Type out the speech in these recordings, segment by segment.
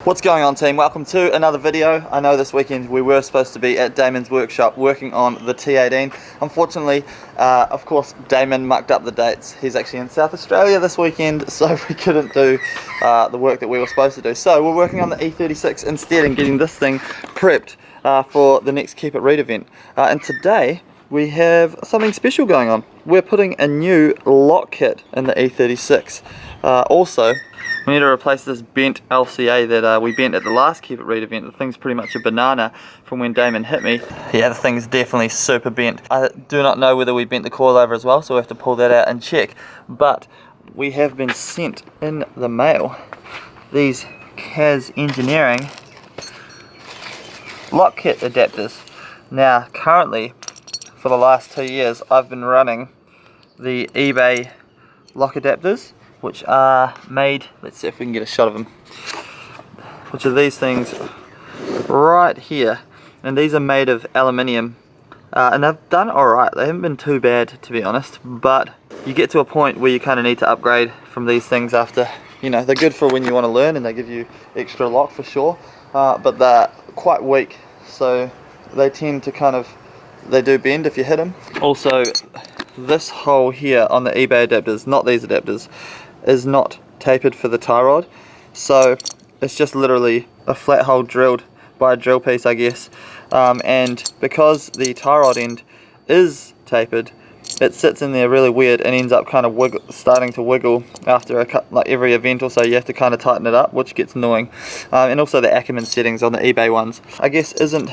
What's going on, team? Welcome to another video. I know this weekend we were supposed to be at Damon's workshop working on the T18. Unfortunately, of course, Damon mucked up the dates. He's actually in South Australia this weekend, so we couldn't do the work that we were supposed to do. So we're working on the E36 instead and getting this thing prepped for the next Keep It Read event. And today we have something special going on. We're putting a new lock kit in the E36. Also, we need to replace this bent LCA that we bent at the last Keep It Read event. The thing's pretty much a banana from when Damon hit me. Yeah, the thing's definitely super bent. I do not know whether we bent the coilover as well, so we have to pull that out and check. But we have been sent in the mail these CAS Engineering lock kit adapters. Now, currently, for the last 2 years, I've been running the eBay lock adapters, which are made, let's see if we can get a shot of them, which are these things right here, and these are made of aluminium, and they've done alright. They haven't been too bad, to be honest, but you get to a point where you kind of need to upgrade from these things after, you know, they're good for when you want to learn and they give you extra lock for sure, but they're quite weak, so they tend to kind of, they do bend if you hit them. Also, this hole here on the eBay adapters, not these adapters, is not tapered for the tie rod, so it's just literally a flat hole drilled by a drill piece, I guess, and because the tie rod end is tapered, it sits in there really weird and ends up kind of starting to wiggle after like every event or so. You have to kind of tighten it up, which gets annoying. And also the Ackerman settings on the eBay ones, I guess, isn't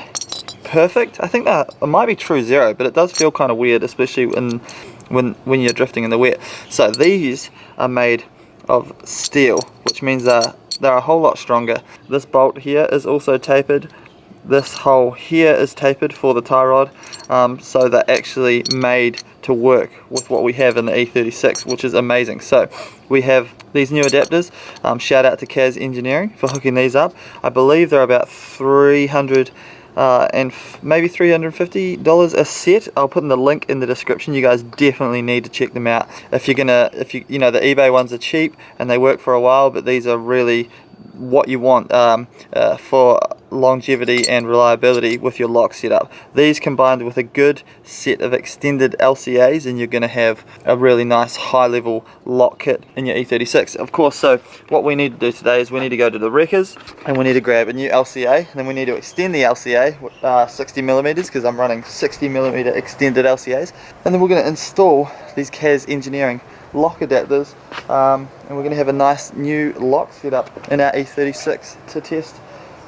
perfect. I think that it might be true zero, but it does feel kind of weird, especially when you're drifting in the wet. So these are made of steel, which means they're a whole lot stronger. This bolt here is also tapered. This hole here is tapered for the tie rod, so they're actually made to work with what we have in the E36, which is amazing. So we have these new adapters. Shout out to CAS Engineering for hooking these up. I believe they're about $300 and maybe $350 a set. I'll put in the link in the description. You guys definitely need to check them out. If you know, the eBay ones are cheap and they work for a while, but these are really what you want for longevity and reliability with your lock setup. These combined with a good set of extended LCAs, and you're going to have a really nice high level lock kit in your E36. Of course, so what we need to do today is we need to go to the wreckers and we need to grab a new LCA, and then we need to extend the LCA 60mm, because I'm running 60mm extended LCAs, and then we're going to install these CAS Engineering lock adapters, and we're going to have a nice new lock setup in our E36 to test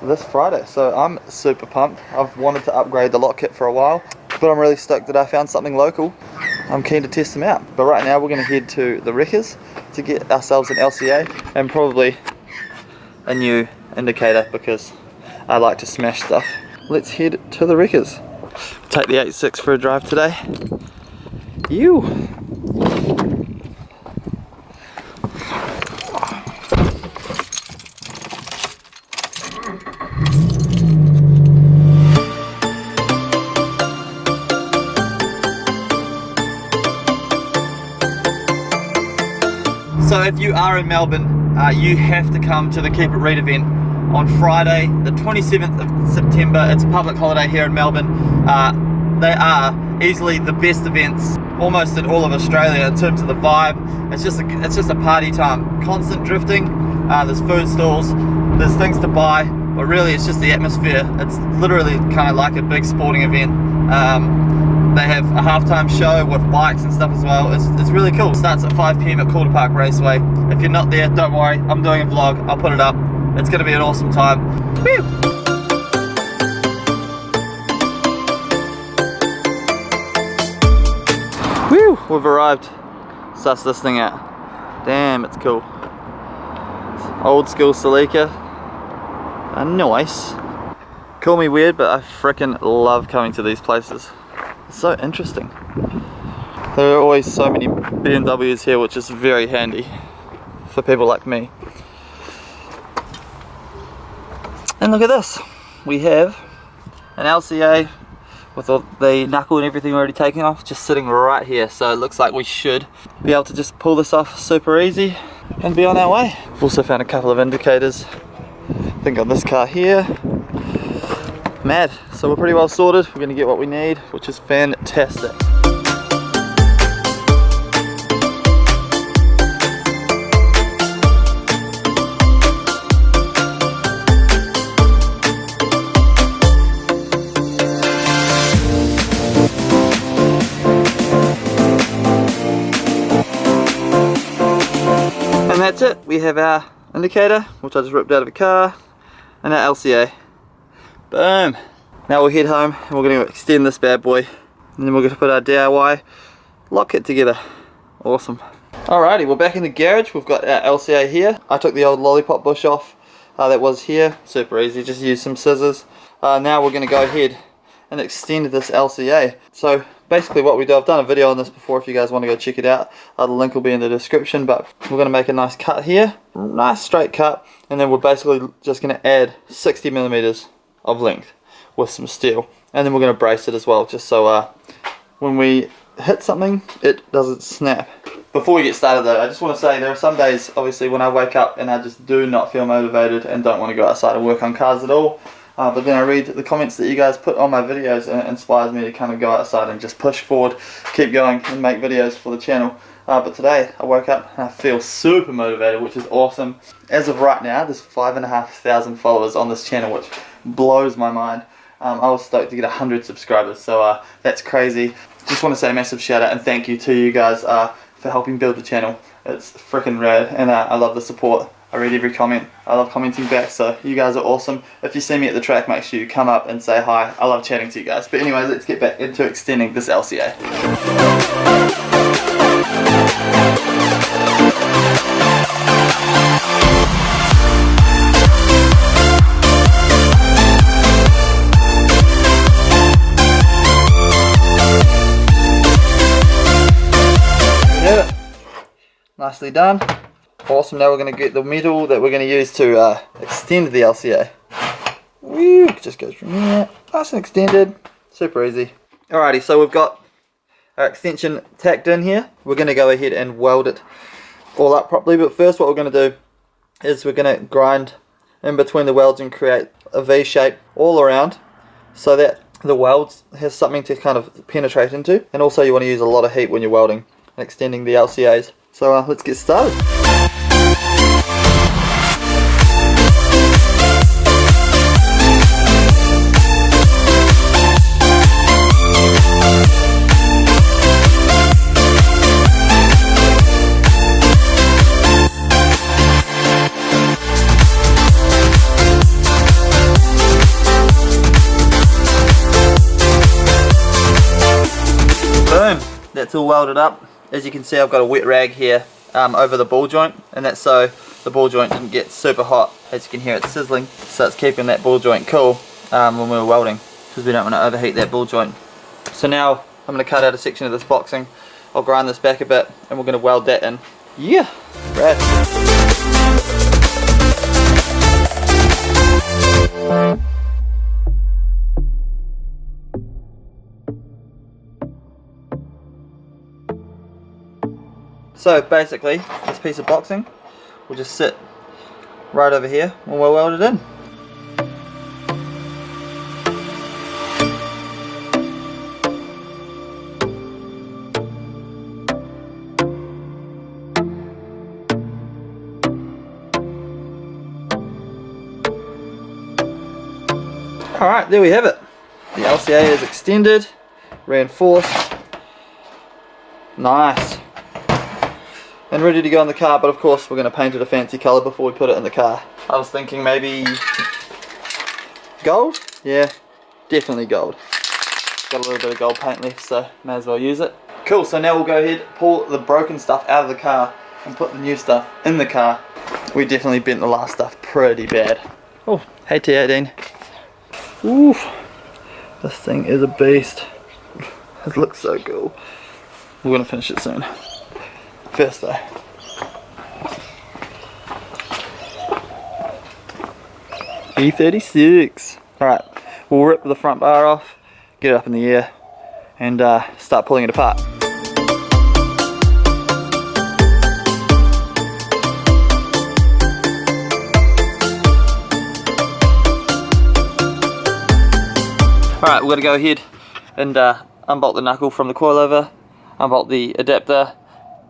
this Friday. So I'm super pumped. I've wanted to upgrade the lock kit for a while, but I'm really stoked that I found something local. I'm keen to test them out. But right now we're going to head to the wreckers to get ourselves an LCA and probably a new indicator, because I like to smash stuff. Let's head to the wreckers. Take the 86 for a drive today. So if you are in Melbourne, you have to come to the Keep It Read event on Friday, the 27th of September. It's a public holiday here in Melbourne. They are easily the best events almost in all of Australia in terms of the vibe. It's just a party time. Constant drifting, there's food stalls, there's things to buy, but really it's just the atmosphere. It's literally kind of like a big sporting event. They have a halftime show with bikes and stuff as well. It's really cool. It starts at 5 PM at Calder Park Raceway. If you're not there, don't worry, I'm doing a vlog, I'll put it up. It's going to be an awesome time. Woo! Woo! We've arrived. Suss this thing out. Damn, it's cool. It's old school Celica. Nice. Call me weird, but I freaking love coming to these places. It's so interesting. There are always so many BMWs here, which is very handy for people like me. And look at this. We have an LCA with all the knuckle and everything already taken off, just sitting right here. So it looks like we should be able to just pull this off super easy and be on our way. We've also found a couple of indicators think on this car here. Mad. So we're pretty well sorted. We're going to get what we need, which is fantastic. And that's it. We have our indicator, which I just ripped out of the car, and our LCA. Boom. Now we'll head home and we're going to extend this bad boy, and then we're going to put our DIY lock kit together. Awesome. Alrighty, we're back in the garage. We've got our LCA here. I took the old lollipop bush off that was here. Super easy, just use some scissors. Now we're going to go ahead and extend this LCA. So basically what we do, I've done a video on this before if you guys want to go check it out. The link will be in the description, but we're going to make a nice cut here. Nice straight cut, and then we're basically just going to add 60 millimeters of length with some steel, and then we're going to brace it as well, just so when we hit something it doesn't snap. Before we get started though, I just want to say there are some days obviously when I wake up and I just do not feel motivated and don't want to go outside and work on cars at all. But then I read the comments that you guys put on my videos and it inspires me to kind of go outside and just push forward, keep going and make videos for the channel. But today I woke up and I feel super motivated, which is awesome. As of right now, there's 5,500 followers on this channel, which blows my mind. I was stoked to get 100 subscribers, so that's crazy. Just want to say a massive shout out and thank you to you guys for helping build the channel. It's freaking rad, and I love the support. I read every comment. I love commenting back, so you guys are awesome. If you see me at the track, make sure you come up and say hi. I love chatting to you guys. But anyway, let's get back into extending this LCA. Nicely done. Awesome. Now we're going to get the metal that we're going to use to extend the LCA. Woo, just goes from here. Nice and extended. Super easy. Alrighty, so we've got our extension tacked in here. We're going to go ahead and weld it all up properly. But first what we're going to do is we're going to grind in between the welds and create a V shape all around so that the welds has something to kind of penetrate into. And also you want to use a lot of heat when you're welding and extending the LCAs. So let's get started. Boom, that's all welded up. As you can see, I've got a wet rag here over the ball joint, and that's so the ball joint didn't get super hot. As you can hear, it's sizzling, so it's keeping that ball joint cool when we're welding, because we don't want to overheat that ball joint. So now I'm going to cut out a section of this boxing. I'll grind this back a bit and we're going to weld that in. Yeah, rad. So basically, this piece of boxing will just sit right over here when we're welded in. Alright, there we have it. The LCA is extended, reinforced, nice, and ready to go in the car. But of course we're going to paint it a fancy colour before we put it in the car. I was thinking maybe gold? Yeah, definitely gold. Got a little bit of gold paint left, so may as well use it. Cool, so now we'll go ahead, pull the broken stuff out of the car and put the new stuff in the car. We definitely bent the last stuff pretty bad. Oh, hey T18. Oof, this thing is a beast. It looks so cool. We're going to finish it soon. First though. E36. Alright, we'll rip the front bar off, get it up in the air, and start pulling it apart. Alright, we're going to go ahead and unbolt the knuckle from the coilover, unbolt the adapter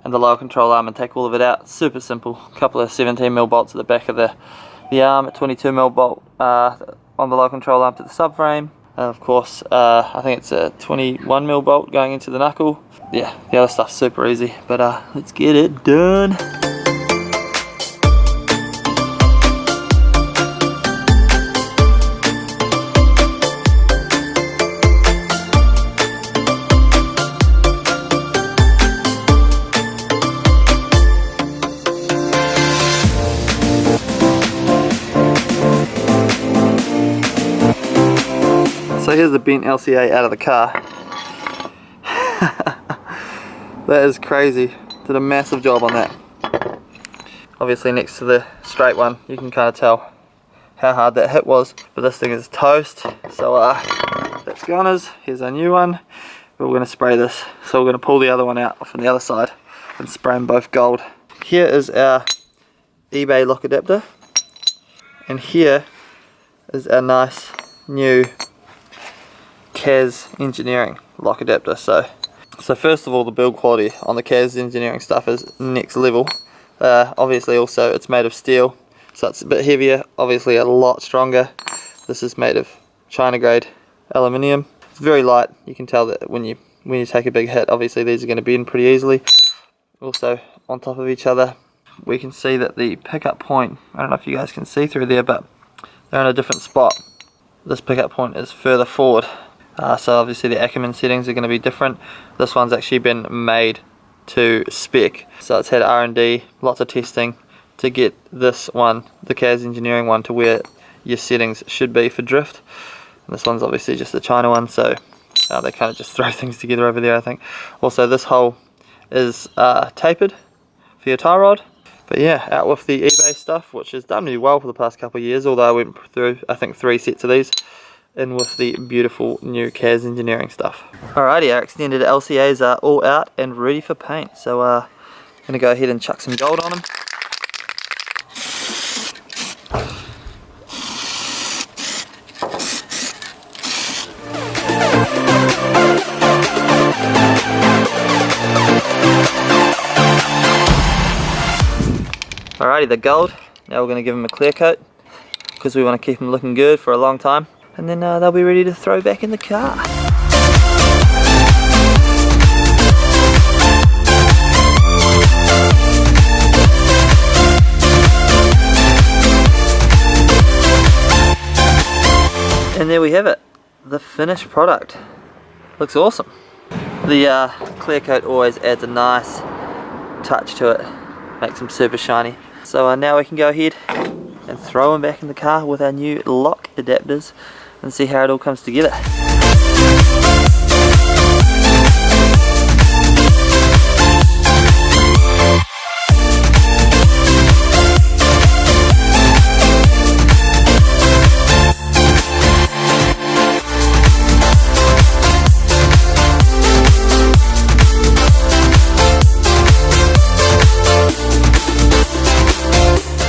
and the lower control arm and take all of it out. Super simple. A couple of 17mm bolts at the back of the arm, a 22mm bolt on the lower control arm to the subframe, and of course I think it's a 21mm bolt going into the knuckle. Yeah, the other stuff's super easy, but let's get it done. So here's the bent LCA out of the car. That is crazy. Did a massive job on that. Obviously next to the straight one, you can kind of tell how hard that hit was. But this thing is toast. So that's goners. Here's our new one. But we're going to spray this. So we're going to pull the other one out from the other side and spray them both gold. Here is our eBay lock adapter. And here is our nice new CAS engineering lock adapter. So first of all, the build quality on the CAS engineering stuff is next level. Obviously also it's made of steel, so it's a bit heavier, obviously a lot stronger. This is made of China grade aluminium. It's very light. You can tell that when you take a big hit, obviously these are going to bend pretty easily. Also on top of each other, we can see that the pickup point, I don't know if you guys can see through there, but they're in a different spot. This pickup point is further forward. So obviously the Ackerman settings are going to be different. This one's actually been made to spec, so it's had R&D, lots of testing to get this one, the CAS engineering one, to where your settings should be for drift. And this one's obviously just the China one, so they kind of just throw things together over there, I think. Also this hole is tapered for your tie rod. But yeah, out with the eBay stuff, which has done me well for the past couple of years, although I went through I think 3 sets of these. In with the beautiful new CAS engineering stuff. Alrighty, our extended LCAs are all out and ready for paint. So I'm gonna go ahead and chuck some gold on them. Alrighty, the gold. Now we're gonna give them a clear coat because we want to keep them looking good for a long time. And then they'll be ready to throw back in the car. And there we have it, the finished product. Looks awesome. The clear coat always adds a nice touch to it, makes them super shiny. So now we can go ahead and throw them back in the car with our new lock adapters and see how it all comes together.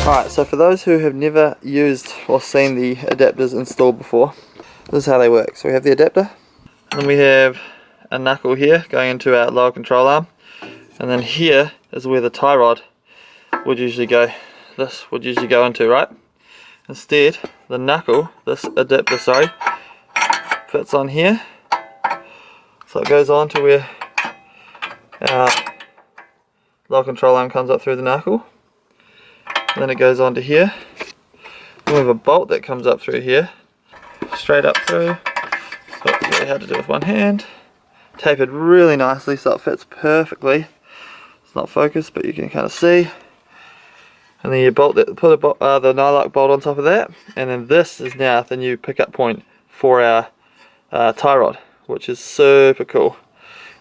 Alright, so for those who have never used or seen the adapters installed before, this is how they work. So we have the adapter, and we have a knuckle here going into our lower control arm, and then here is where the tie rod would usually go. This would usually go into, right? Instead, the knuckle, this adapter, sorry, fits on here. So it goes on to where our lower control arm comes up through the knuckle. Then it goes on to here. Then we have a bolt that comes up through here, straight up through. So it's really hard to do with one hand. Tapered really nicely so it fits perfectly. It's not focused, but you can kind of see. And then you bolt that, put the nylock bolt on top of that, and then this is now the new pickup point for our tie rod, which is super cool.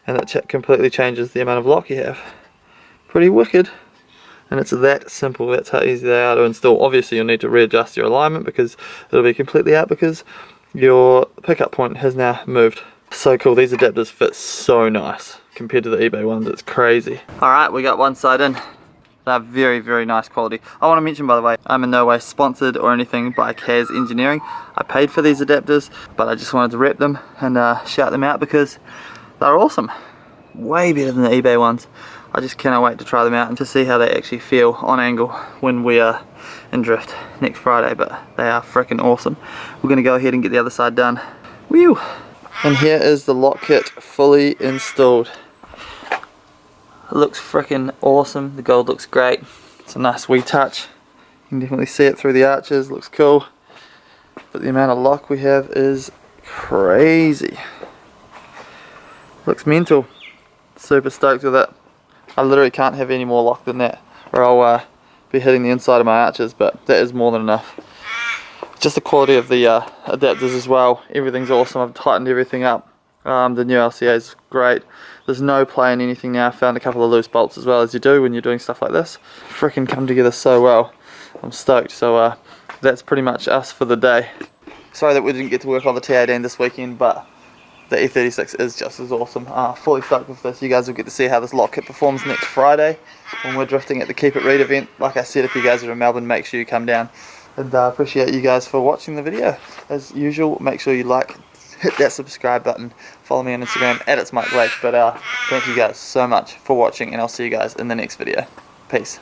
And it completely changes the amount of lock you have. Pretty wicked. And it's that simple. That's how easy they are to install. Obviously you'll need to readjust your alignment because it'll be completely out because your pickup point has now moved. So cool. These adapters fit so nice compared to the eBay ones. It's crazy. Alright, we got one side in. They're very, very nice quality. I want to mention, by the way, I'm in no way sponsored or anything by Kaz Engineering. I paid for these adapters, but I just wanted to rep them and shout them out because they're awesome. Way better than the eBay ones. I just cannot wait to try them out and to see how they actually feel on angle when we are in drift next Friday, but they are freaking awesome. We're going to go ahead and get the other side done. Whew! And here is the lock kit fully installed. It looks freaking awesome. The gold looks great. It's a nice wee touch. You can definitely see it through the arches. Looks cool. But the amount of lock we have is crazy. Looks mental. Super stoked with it. I literally can't have any more lock than that, or I'll be hitting the inside of my arches, but that is more than enough. Just the quality of the adapters as well. Everything's awesome. I've tightened everything up. The new LCA is great. There's no play in anything now. I found a couple of loose bolts as well, as you do when you're doing stuff like this. Freaking come together so well. I'm stoked. So that's pretty much us for the day. Sorry that we didn't get to work on the T18 this weekend, but the E36 is just as awesome. Fully stoked with this. You guys will get to see how this lock kit performs next Friday when we're drifting at the Keep It Read event. Like I said, if you guys are in Melbourne, make sure you come down. And appreciate you guys for watching the video. As usual, make sure you like, hit that subscribe button, follow me on Instagram at itsmikeblake. But thank you guys so much for watching, and I'll see you guys in the next video. Peace.